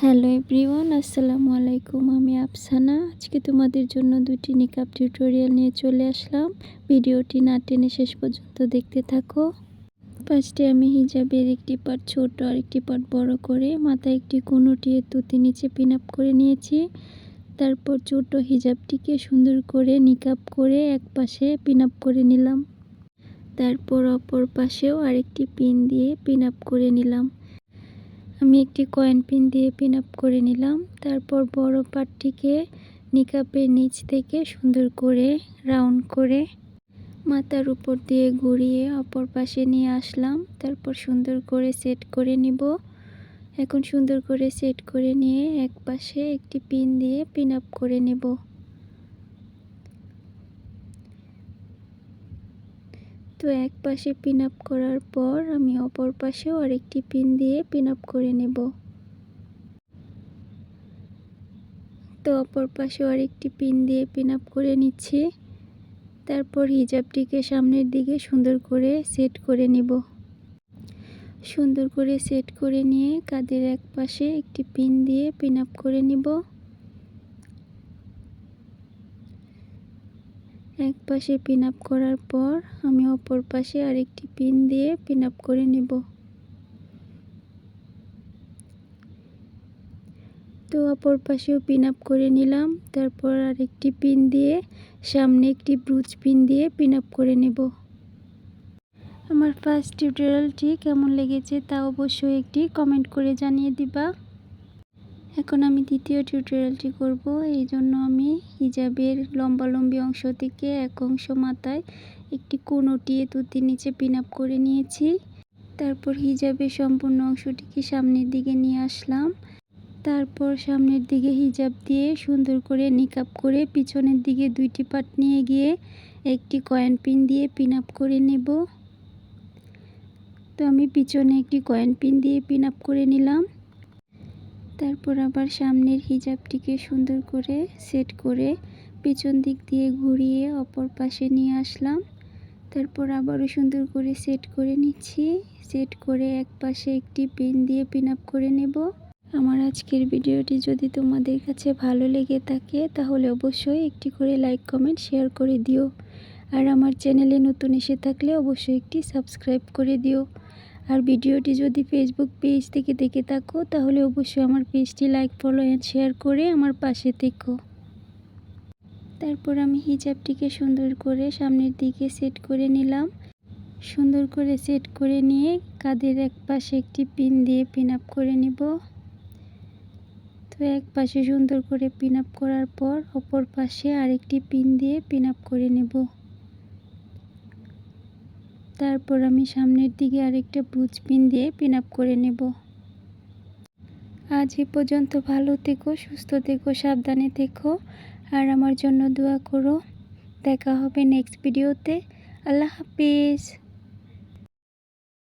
Hello everyone, আসসালামু আলাইকুম। আমি আফসানা। আজকে তোমাদের জন্য দুটি নিকাব টিউটোরিয়াল নিয়ে চলে আসলাম। ভিডিওটি না টেনে শেষ পর্যন্ত দেখতে থাকো। ফার্স্টে আমি হিজাবের একটি পার্ট ছোট আর একটি পার্ট বড় করে মাথায় একটি কোনোটিয়ে তুতি নিচে পিন আপ করে নিয়েছি। তারপর ছোট হিজাবটিকে সুন্দর করে নিকাব করে এক পাশে পিন আপ করে নিলাম। তারপর অপর পাশেও আরেকটি পিন দিয়ে পিন আপ করে নিলাম। আমি একটি কয়েন পিন দিয়ে পিন আপ করে নিলাম। তারপর বড় পাটটিকে নিকাবের নিচ থেকে সুন্দর করে রাউন্ড করে মাথার উপর দিয়ে ঘুরিয়ে অপর পাশে নিয়ে আসলাম। তারপর সুন্দর করে সেট করে নিব। এখন সুন্দর করে সেট করে নিয়ে এক পাশে একটি পিন দিয়ে পিন আপ করে নেব। তো এক পাশে পিন আপ করার পর আমি অপর পাশেও আরেকটি পিন দিয়ে পিন আপ করে নেব। তো অপর পাশেও আরেকটি পিন দিয়ে পিন আপ করে নিচ্ছি। তারপর হিজাবটিকে সামনের দিকে সুন্দর করে সেট করে নিব। সুন্দর করে সেট করে নিয়ে কাঁধের এক পাশে একটি পিন দিয়ে পিন আপ করে নিব। এক পাশে পিন আপ করার পর আমি অপর পাশে আরেকটি পিন দিয়ে পিন আপ করে নিব। তো অপর পাশেও পিন আপ করে নিলাম। তারপর আরেকটি পিন দিয়ে সামনে একটি ব্রুচ পিন দিয়ে পিন আপ করে নেব। আমার ফার্স্ট টিউটোরিয়ালটি কেমন লেগেছে তা অবশ্যই একটি কমেন্ট করে জানিয়ে দিবা। এখন আমি দ্বিতীয় টিউটোরিয়ালটি করব। এই জন্য আমি হিজাবের লম্বালম্বি অংশ থেকে এক অংশ মাথায় একটি কোনোটিয়ে তুতির নিচে পিন আপ করে নিয়েছি। তারপর হিজাবের সম্পূর্ণ অংশটিকে সামনের দিকে নিয়ে আসলাম। তারপর সামনের দিকে হিজাব দিয়ে সুন্দর করে নিকাব করে পিছনের দিকে দুইটি পাট নিয়ে গিয়ে একটি কয়েন পিন দিয়ে পিন আপ করে নেব। তো আমি পিছনে একটি কয়েন পিন দিয়ে পিন আপ করে নিলাম। তারপর আবার সামনের হিজাবটিকে সুন্দর করে সেট করে পিছন দিক দিয়ে ঘুরিয়ে অপর পাশে নিয়ে আসলাম। তারপর আবারও সুন্দর করে সেট করে নিচ্ছি। সেট করে এক পাশে একটি পিন দিয়ে পিন আপ করে নেব। আমার আজকের ভিডিওটি যদি তোমাদের কাছে ভালো লেগে থাকে তাহলে অবশ্যই একটি করে লাইক কমেন্ট শেয়ার করে দিও। আর আমার চ্যানেলে নতুন এসে থাকলে অবশ্যই একটি সাবস্ক্রাইব করে দিও। আর ভিডিওটি যদি ফেসবুক পেজ থেকে দেখে থাকো তাহলে অবশ্যই আমার পেজটি লাইক ফলো অ্যান্ড শেয়ার করে আমার পাশে থেকো। তারপর আমি হিজাবটিকে সুন্দর করে সামনের দিকে সেট করে নিলাম। সুন্দর করে সেট করে নিয়ে কাঁধের এক পাশে একটি পিন দিয়ে পিন আপ করে নিব। তো এক পাশে সুন্দর করে পিন আপ করার পর অপর পাশে আরেকটি পিন দিয়ে পিন আপ করে নেব। তারপর আমি সামনের দিকে আরেকটা ব্রুচ পিন দিয়ে পিন আপ করে নেব। আজ এ পর্যন্ত ভালো থেকো, সুস্থ থেকো, সাবধানে থেকো আর আমার জন্য দোয়া করো। দেখা হবে নেক্সট ভিডিওতে। আল্লাহ হাফিজ।